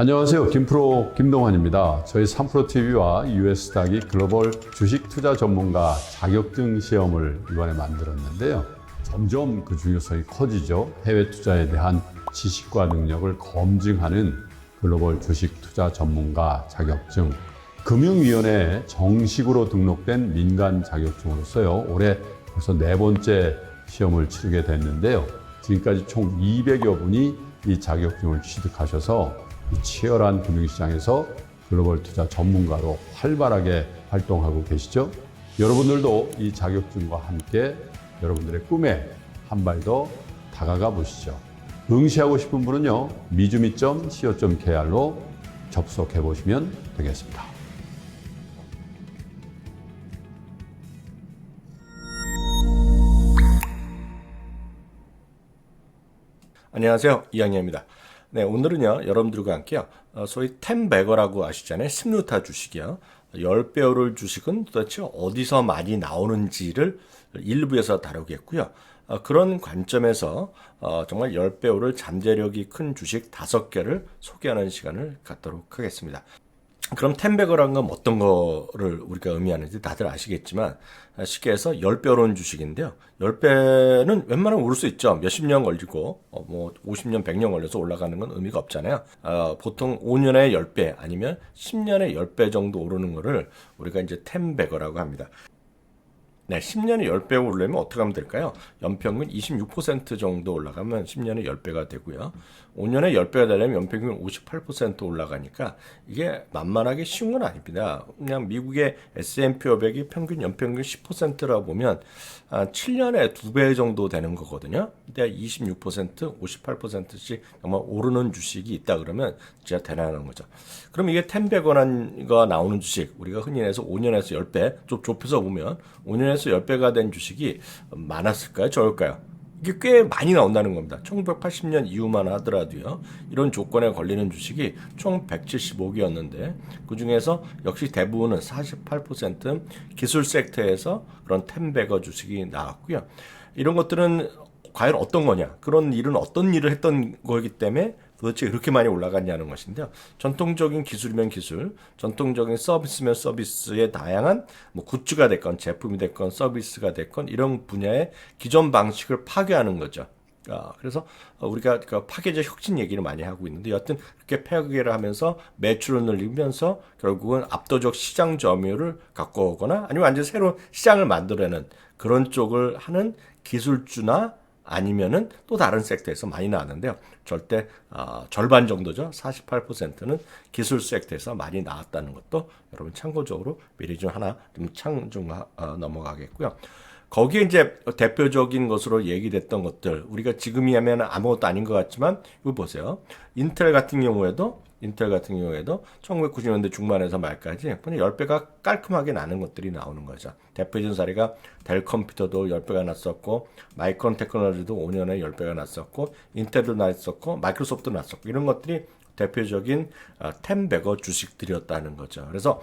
안녕하세요. 김프로 김동환입니다. 저희 3프로TV와 US닥이 글로벌 주식 투자 전문가 자격증 시험을 이번에 만들었는데요. 점점 그 중요성이 커지죠. 해외 투자에 대한 지식과 능력을 검증하는 글로벌 주식 투자 전문가 자격증. 금융위원회에 정식으로 등록된 민간 자격증으로서요. 올해 벌써 4번째 시험을 치르게 됐는데요. 지금까지 총 200여 분이 이 자격증을 취득하셔서 이 치열한 금융시장에서 글로벌 투자 전문가로 활발하게 활동하고 계시죠? 여러분들도 이 자격증과 함께 여러분들의 꿈에 한 발 더 다가가 보시죠. 응시하고 싶은 분은요, 미주미.co.kr로 접속해 보시면 되겠습니다. 안녕하세요. 이양희입니다. 네, 오늘은요, 여러분들과 함께요, 소위 텐베거라고 아시잖아요. 스뮤타 주식이요. 10배 오를 주식은 도대체 어디서 많이 나오는지를 일부에서 다루겠고요. 그런 관점에서 정말 10배 오를 잠재력이 큰 주식 5개를 소개하는 시간을 갖도록 하겠습니다. 그럼 텐베거라는 건 어떤 거를 우리가 의미하는지 다들 아시겠지만 쉽게 해서 10배 오른 주식인데요. 10배는 웬만하면 오를 수 있죠. 몇십 년 걸리고 뭐 50년, 100년 걸려서 올라가는 건 의미가 없잖아요. 보통 5년에 10배 아니면 10년에 10배 정도 오르는 거를 우리가 이제 텐베거라고 합니다. 네, 10년에 10배 오르려면 어떻게 하면 될까요? 연평균 26% 정도 올라가면 10년에 10배가 되고요. 5년에 10배가 되려면 연평균 58% 올라가니까 이게 만만하게 쉬운 건 아닙니다. 그냥 미국의 S&P 500이 평균 연평균 10%라고 보면 7년에 2배 정도 되는 거거든요. 근데 26%, 58%씩 정말 오르는 주식이 있다 그러면 진짜 대단한 거죠. 그럼 이게 텐베거가 나오는 주식, 우리가 흔히 해서 5년에서 10배, 좀 좁혀서 보면 5년에서 10배가 된 주식이 많았을까요? 적을까요? 이게 꽤 많이 나온다는 겁니다. 1980년 이후만 하더라도요. 이런 조건에 걸리는 주식이 총 175개였는데 그중에서 역시 대부분은 48% 기술 섹터에서 그런 텐베거 주식이 나왔고요. 이런 것들은 과연 어떤 거냐? 그런 일은 어떤 일을 했던 거기 때문에 도대체 그렇게 많이 올라갔냐는 것인데요. 전통적인 기술이면 기술, 전통적인 서비스면 서비스의 다양한 뭐 굿즈가 됐건 제품이 됐건 서비스가 됐건 이런 분야의 기존 방식을 파괴하는 거죠. 그래서 우리가 파괴적 혁신 얘기를 많이 하고 있는데 여하튼 그렇게 파괴를 하면서 매출을 늘리면서 결국은 압도적 시장 점유율을 갖고 오거나 아니면 완전 새로운 시장을 만들어내는 그런 쪽을 하는 기술주나 아니면은 또 다른 섹터에서 많이 나왔는데요. 절대 절반 정도죠. 48%는 기술 섹터에서 많이 나왔다는 것도 여러분 참고적으로 미리 좀 하나 좀 넘어가겠고요. 거기에 이제 대표적인 것으로 얘기됐던 것들 우리가 지금이 하면 아무것도 아닌 것 같지만 이거 보세요. 인텔 같은 경우에도 1990년대 중반에서 말까지 10배가 깔끔하게 나는 것들이 나오는 거죠. 대표적인 사례가 델 컴퓨터도 10배가 났었고 마이크론 테크놀로지도 5년에 10배가 났었고 인텔도 났었고 마이크로소프트도 났었고 이런 것들이 대표적인 텐베거 주식들이었다는 거죠. 그래서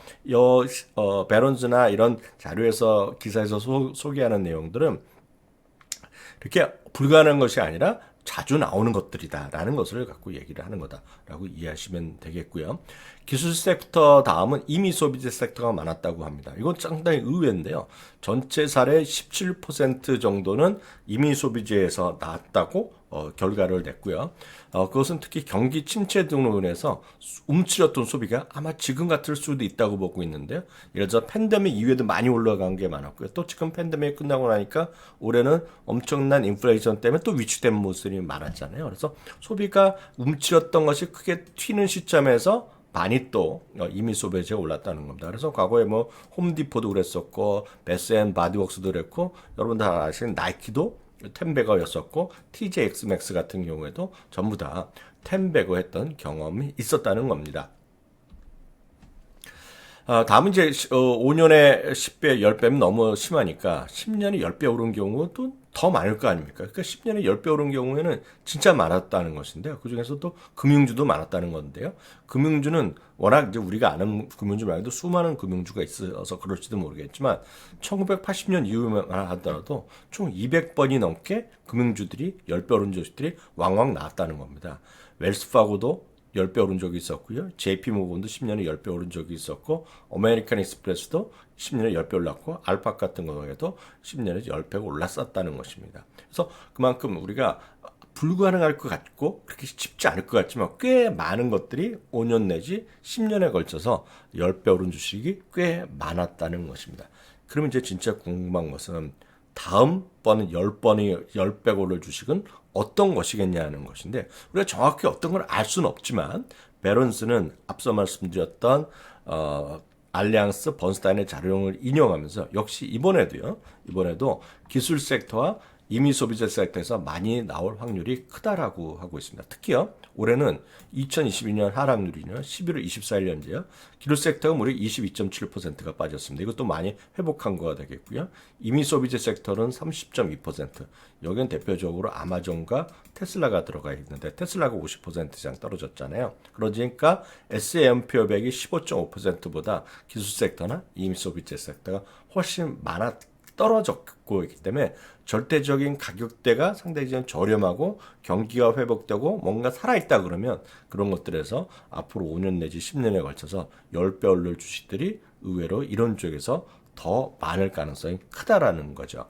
베런즈나 이런 자료에서 기사에서 소개하는 내용들은 이렇게 불가능한 것이 아니라 자주 나오는 것들이다라는 것을 갖고 얘기를 하는 거다라고 이해하시면 되겠고요. 기술 섹터 다음은 임의 소비재 섹터가 많았다고 합니다. 이건 상당히 의외인데요. 전체 사례 17% 정도는 임의 소비재에서 나왔다고 결과를 냈고요. 그것은 특히 경기 침체 등으로 인해서 움츠렸던 소비가 아마 지금 같을 수도 있다고 보고 있는데요. 예를 들어 팬데믹 이후에도 많이 올라간 게 많았고요. 또 지금 팬데믹이 끝나고 나니까 올해는 엄청난 인플레이션 때문에 또 위축된 모습이 많았잖아요. 그래서 소비가 움츠렸던 것이 크게 튀는 시점에서 많이 또 임의 소비재가 올랐다는 겁니다. 그래서 과거에 뭐 홈디포도 그랬었고 베스앤바디웍스도 그랬고 여러분 다 아시는 나이키도 텐베거였었고 TJX 맥스 같은 경우에도 전부 다 텐베거 했던 경험이 있었다는 겁니다. 다음은 이제 5년에 10배, 10배면 너무 심하니까 10년에 10배 오른 경우도 더 많을 거 아닙니까? 그러니까 10년에 10배 오른 경우에는 진짜 많았다는 것인데요. 그중에서도 금융주도 많았다는 건데요. 금융주는 워낙 이제 우리가 아는 금융주 말고도 수많은 금융주가 있어서 그럴지도 모르겠지만 1980년 이후만 하더라도 총 200번이 넘게 금융주들이 10배 오른 주식들이 왕왕 나왔다는 겁니다. 웰스파고도 10배 오른 적이 있었고요. JP 모건도 10년에 10배 오른 적이 있었고, 아메리칸 익스프레스도 10년에 10배 올랐고, 알파 같은 경우에도 10년에 10배가 올랐었다는 것입니다. 그래서 그만큼 우리가 불가능할 것 같고 그렇게 쉽지 않을 것 같지만 꽤 많은 것들이 5년 내지 10년에 걸쳐서 10배 오른 주식이 꽤 많았다는 것입니다. 그러면 이제 진짜 궁금한 것은 다음번은 10배가 오를 주식은 어떤 것이겠냐는 것인데, 우리가 정확히 어떤 걸 알 수는 없지만 베런스는 앞서 말씀드렸던 알리앙스 번스타인의 자료를 인용하면서 역시 이번에도 기술 섹터와 이미 소비재 섹터에서 많이 나올 확률이 크다라고 하고 있습니다. 특히요, 올해는 2022년 하락률이요, 11월 24일 현재요, 기술 섹터가 무려 22.7%가 빠졌습니다. 이것도 많이 회복한 거가 되겠고요. 이미 소비재 섹터는 30.2%, 여기는 대표적으로 아마존과 테슬라가 들어가 있는데 테슬라가 50% 이상 떨어졌잖아요. 그러니까 S&P 500이 15.5%보다 기술 섹터나 이미 소비재 섹터가 훨씬 떨어졌고 있기 때문에 절대적인 가격대가 상당히 좀 저렴하고 경기가 회복되고 뭔가 살아있다 그러면 그런 것들에서 앞으로 5년 내지 10년에 걸쳐서 10배 오를 주식들이 의외로 이런 쪽에서 더 많을 가능성이 크다라는 거죠.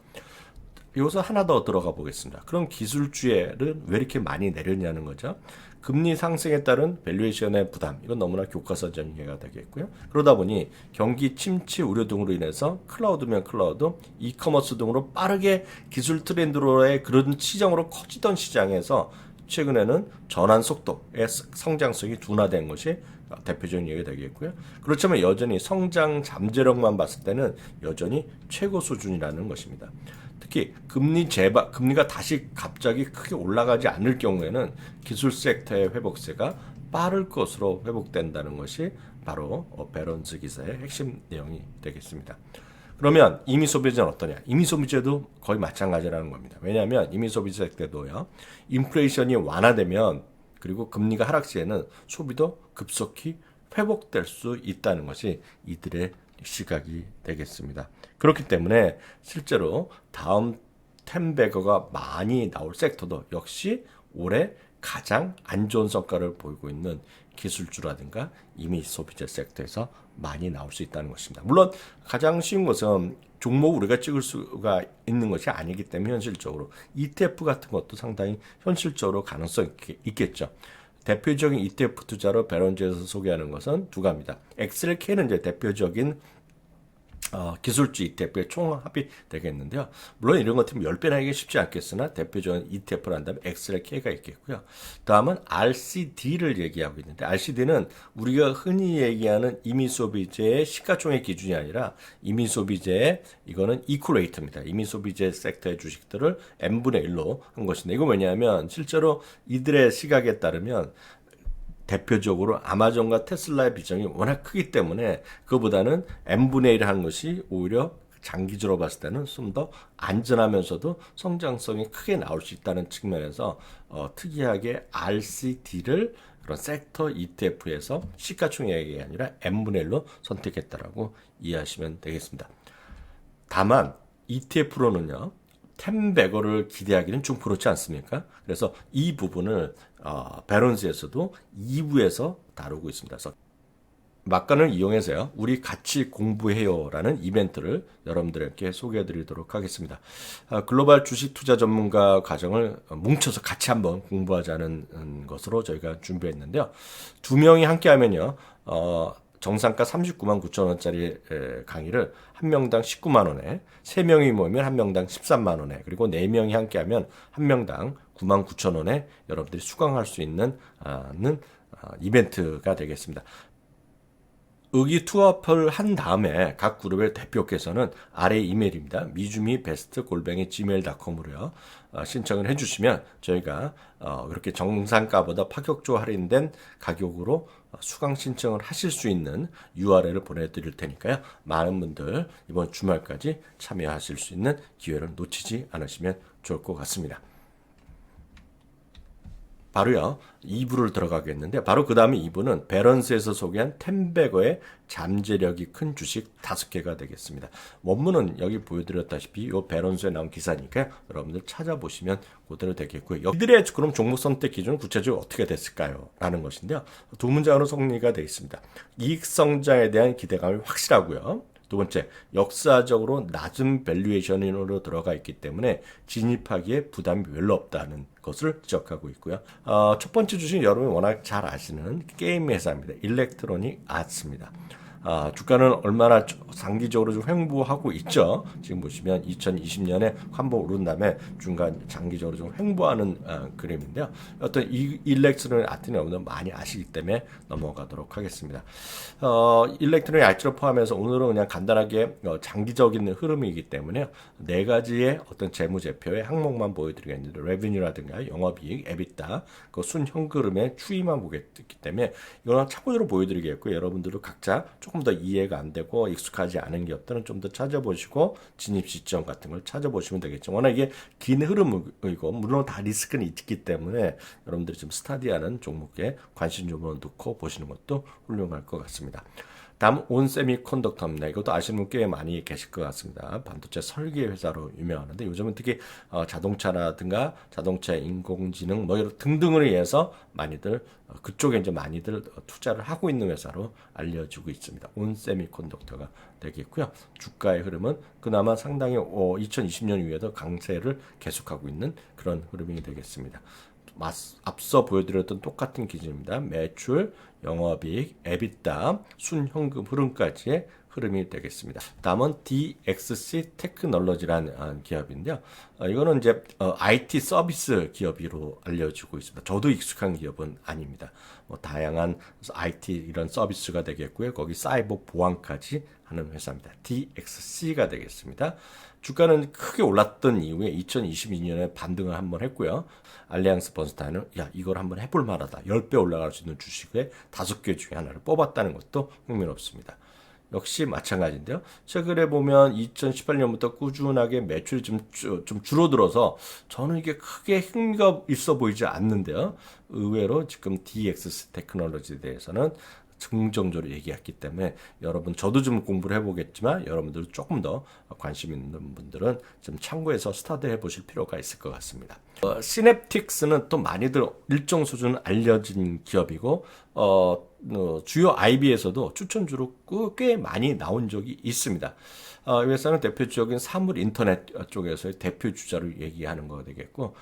여기서 하나 더 들어가 보겠습니다. 그럼 기술주에는 왜 이렇게 많이 내렸냐는 거죠. 금리 상승에 따른 밸류에이션의 부담, 이건 너무나 교과서적인 이해가 되겠고요. 그러다 보니 경기 침체 우려 등으로 인해서 클라우드면 클라우드, 이커머스 등으로 빠르게 기술 트렌드로의 그런 시장으로 커지던 시장에서 최근에는 전환 속도의 성장성이 둔화된 것이 대표적인 얘기가 되겠고요. 그렇지만 여전히 성장 잠재력만 봤을 때는 여전히 최고 수준이라는 것입니다. 특히 금리가 다시 갑자기 크게 올라가지 않을 경우에는 기술 섹터의 회복세가 빠를 것으로 회복된다는 것이 바로 베런스 기사의 핵심 내용이 되겠습니다. 그러면 이미 소비재는 어떠냐? 이미 소비재도 거의 마찬가지라는 겁니다. 왜냐하면 이미 소비재 섹터도요, 인플레이션이 완화되면 그리고 금리가 하락 시에는 소비도 급속히 회복될 수 있다는 것이 이들의 시각이 되겠습니다. 그렇기 때문에 실제로 다음 10배거가 많이 나올 섹터도 역시 올해 가장 안 좋은 성과를 보이고 있는 기술주라든가 이미 소비재 섹터에서 많이 나올 수 있다는 것입니다. 물론 가장 쉬운 것은 종목 우리가 찍을 수가 있는 것이 아니기 때문에 현실적으로 ETF 같은 것도 상당히 현실적으로 가능성이 있겠죠. 대표적인 ETF 투자로 베런즈에서 소개하는 것은 두 가지입니다. 엑셀K는 이제 대표적인 기술주 ETF의 총합이 되겠는데요. 물론 이런 것들은 10배나 하기 쉽지 않겠으나 대표적인 ETF를 한다면 엑셀K가 있겠고요. 다음은 RCD를 얘기하고 있는데, RCD는 우리가 흔히 얘기하는 이미 소비재의 시가총액 기준이 아니라 이미 소비재의 이거는 이퀄레이터입니다. 이미 소비재 섹터의 주식들을 n분의 1로 한 것인데, 이거 왜냐하면 실제로 이들의 시각에 따르면 대표적으로 아마존과 테슬라의 비중이 워낙 크기 때문에 그보다는 n분의 1 하는 것이 오히려 장기적으로 봤을 때는 좀 더 안전하면서도 성장성이 크게 나올 수 있다는 측면에서 특이하게 RCD를 그런 섹터 ETF에서 시가총액이 아니라 n분의 1로 선택했다라고 이해하시면 되겠습니다. 다만 ETF로는요, 10배거를 기대하기는 좀 그렇지 않습니까? 그래서 이 부분을 베런스에서도 2부에서 다루고 있습니다. 그래서 막간을 이용해서요, 우리 같이 공부해요라는 이벤트를 여러분들에게 소개해드리도록 하겠습니다. 글로벌 주식 투자 전문가 과정을 뭉쳐서 같이 한번 공부하자는 것으로 저희가 준비했는데요. 2명이 함께하면요, 정상가 39만 9천 원짜리 강의를 한 명당 19만 원에, 3명이 모이면 한 명당 13만 원에, 그리고 4명이 함께하면 한 명당 9만 9천 원에 여러분들이 수강할 수 있는 이벤트가 되겠습니다. 의기투합을 한 다음에 각 그룹의 대표께서는 아래 이메일입니다. 미주미베스트@gmail.com으로요. 신청을 해주시면 저희가 그렇게 정상가보다 파격적으로 할인된 가격으로 수강 신청을 하실 수 있는 URL을 보내드릴 테니까요. 많은 분들 이번 주말까지 참여하실 수 있는 기회를 놓치지 않으시면 좋을 것 같습니다. 바로요 2부를 들어가겠는데 바로 그 다음에 2부는 배런스에서 소개한 템베거의 잠재력이 큰 주식 5개가 되겠습니다. 원문은 여기 보여드렸다시피 이 배런스에 나온 기사니까 여러분들 찾아보시면 그대로 되겠고요. 이들의 그럼 종목 선택 기준은 구체적으로 어떻게 됐을까요? 라는 것인데요. 두 문장으로 정리가 되어 있습니다. 이익 성장에 대한 기대감이 확실하고요. 두 번째, 역사적으로 낮은 밸류에이션으로 들어가 있기 때문에 진입하기에 부담이 별로 없다는 것을 지적하고 있고요. 첫 번째 주식은 여러분이 워낙 잘 아시는 게임 회사입니다. 일렉트로닉 아츠입니다. 주가는 얼마나 장기적으로 좀 횡보하고 있죠. 지금 보시면 2020년에 한번 오른 다음에 중간 장기적으로 좀 횡보하는 그림인데요. 어떤 이 일렉트로닉 아트는 여러분들 많이 아시기 때문에 넘어가도록 하겠습니다. 일렉트로닉 아트를 포함해서 오늘은 그냥 간단하게 장기적인 흐름이기 때문에 네 가지의 어떤 재무제표의 항목만 보여드리겠는데 레비뉴라든가 영업이익, 에비타, 그 순현금의 추이만 보겠기 때문에 이거는 참고로 보여드리겠고 여러분들도 각자 조금 더 이해가 안 되고 익숙하지 않은 기업들은 좀 더 찾아보시고 진입 시점 같은 걸 찾아보시면 되겠죠. 워낙 이게 긴 흐름이고 물론 다 리스크는 있기 때문에 여러분들이 좀 스타디하는 종목에 관심 좀 놓고 보시는 것도 훌륭할 것 같습니다. 다음 온세미컨덕터입니다. 이것도 아시는 분 꽤 많이 계실 것 같습니다. 반도체 설계 회사로 유명하는데 요즘은 특히 자동차라든가 자동차 인공지능 뭐 이런 등등을 위해서 많이들 그쪽에 이제 많이들 투자를 하고 있는 회사로 알려지고 있습니다. 온세미컨덕터가 되겠고요. 주가의 흐름은 그나마 상당히 2020년 이후에도 강세를 계속하고 있는 그런 흐름이 되겠습니다. 앞서 보여드렸던 똑같은 기준입니다. 매출, 영업이익, 에비타, 순현금 흐름까지의 흐름이 되겠습니다. 다음은 DXC 테크놀로지라는 기업인데요. 이거는 이제 IT 서비스 기업으로 알려지고 있습니다. 저도 익숙한 기업은 아닙니다. 뭐 다양한 IT 이런 서비스가 되겠고요. 거기 사이버 보안까지 하는 회사입니다. DXC가 되겠습니다. 주가는 크게 올랐던 이후에 2022년에 반등을 한번 했고요. 알리앙스 번스타인은 이걸 한번 해볼 만하다. 10배 올라갈 수 있는 주식의 5개 중에 하나를 뽑았다는 것도 흥미롭습니다. 역시 마찬가지인데요. 최근에 보면 2018년부터 꾸준하게 매출이 좀 줄어들어서 저는 이게 크게 흥미가 있어 보이지 않는데요. 의외로 지금 DX 테크놀로지에 대해서는 긍정적으로 얘기했기 때문에 여러분 저도 좀 공부를 해보겠지만 여러분들 조금 더 관심 있는 분들은 좀 참고해서 스타트 해보실 필요가 있을 것 같습니다. 시냅틱스는 또 많이들 일정 수준 알려진 기업이고 주요 IB에서도 추천주로 꽤 많이 나온 적이 있습니다. 이 회사는 대표적인 사물 인터넷 쪽에서의 대표 주자로 얘기하는 거 되겠고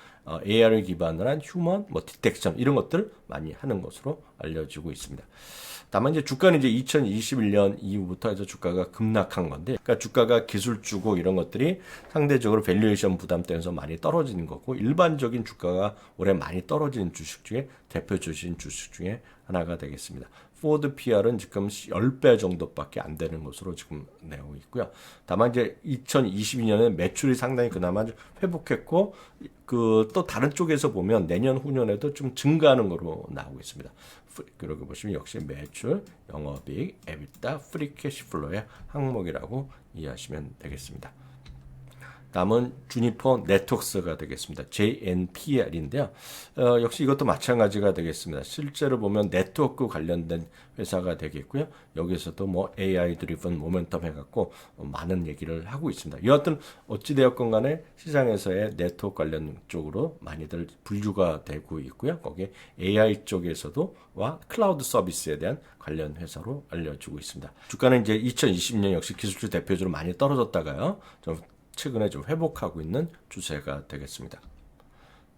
AR을 기반으로 한 휴먼 디텍션 이런 것들 많이 하는 것으로 알려지고 있습니다. 다만 이제 주가는 이제 2021년 이후부터 이제 주가가 급락한 건데, 그러니까 주가가 기술주고 이런 것들이 상대적으로 밸류에이션 부담 때문에 많이 떨어지는 거고, 일반적인 주가가 올해 많이 떨어지는 주식 중에 대표적인 주식 중에 하나가 되겠습니다. 포드 PR은 지금 10배 정도밖에 안 되는 것으로 지금 내고 있고요. 다만 이제 2022년에 매출이 상당히 그나마 회복했고, 또 다른 쪽에서 보면 내년 후년에도 좀 증가하는 거로 나오고 있습니다. 그러고 보시면 역시 매출, 영업이익, 에비타, 프리 캐시플로의 항목이라고 이해하시면 되겠습니다. 다음은 주니퍼 네트워크스가 되겠습니다. JNPR인데요. 역시 이것도 마찬가지가 되겠습니다. 실제로 보면 네트워크 관련된 회사가 되겠고요. 여기서도 뭐 AI 드리븐 모멘텀 해갖고 많은 얘기를 하고 있습니다. 여하튼 어찌되었건 간에 시장에서의 네트워크 관련 쪽으로 많이들 분류가 되고 있고요. 거기에 AI 쪽에서도 와 클라우드 서비스에 대한 관련 회사로 알려지고 있습니다. 주가는 이제 2020년 역시 기술주 대표적으로 많이 떨어졌다가요. 좀 최근에 좀 회복하고 있는 추세가 되겠습니다.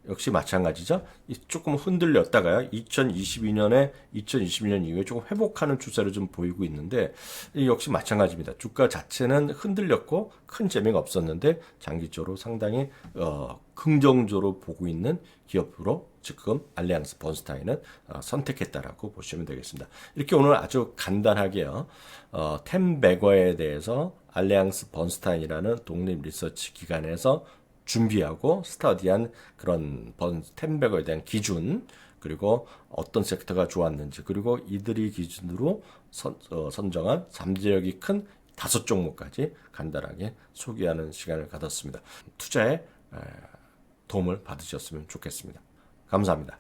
역시 마찬가지죠. 조금 흔들렸다가요. 2021년 이후에 조금 회복하는 추세를 좀 보이고 있는데 역시 마찬가지입니다. 주가 자체는 흔들렸고 큰 재미가 없었는데 장기적으로 상당히 긍정적으로 보고 있는 기업으로 지금 알리앙스 번스타인은 선택했다라고 보시면 되겠습니다. 이렇게 오늘 아주 간단하게요. 템베거에 대해서 알리앙스 번스타인이라는 독립 리서치 기관에서 준비하고 스터디한 그런 템베거에 대한 기준, 그리고 어떤 섹터가 좋았는지, 그리고 이들이 기준으로 선정한 잠재력이 큰 5종목까지 간단하게 소개하는 시간을 가졌습니다. 투자에 도움을 받으셨으면 좋겠습니다. 감사합니다.